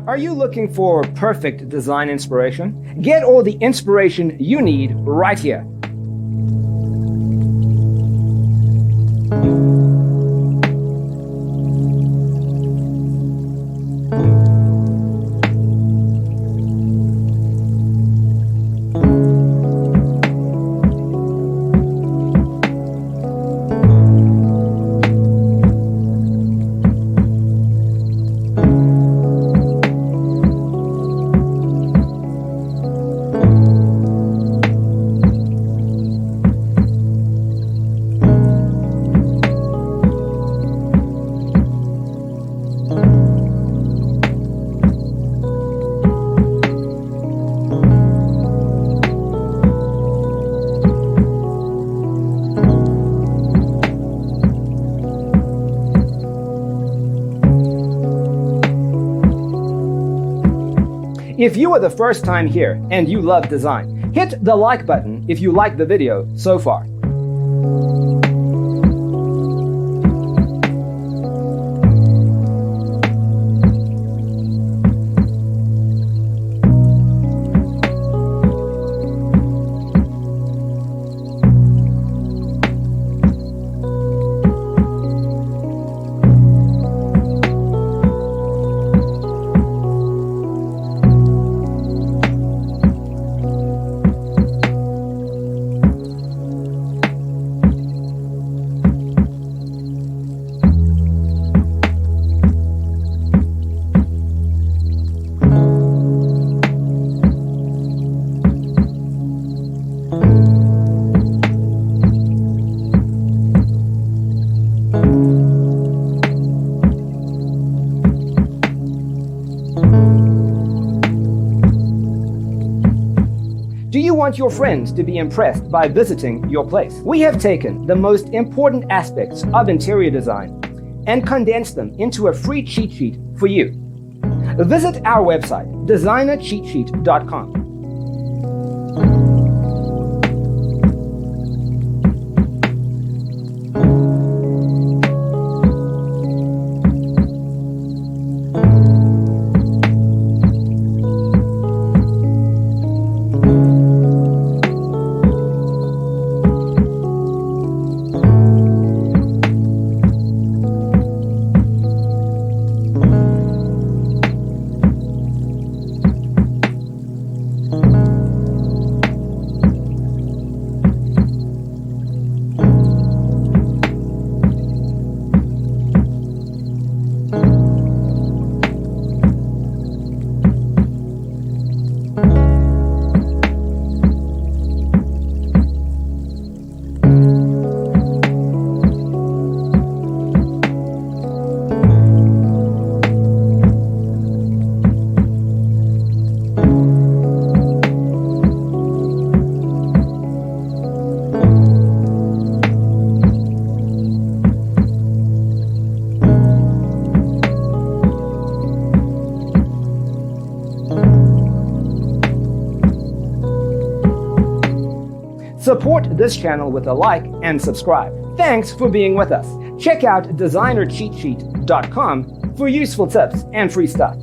Are you looking for perfect design inspiration? Get all the inspiration you need right here. If you are the first time here and you love design, hit the like button if you like the video so far. Do you want your friends to be impressed by visiting your place? We have taken the most important aspects of interior design and condensed them into a free cheat sheet for you. Visit our website, designercheatsheet.com. Support this channel with a like and subscribe. Thanks for being with us. Check out designercheatsheet.com for useful tips and free stuff.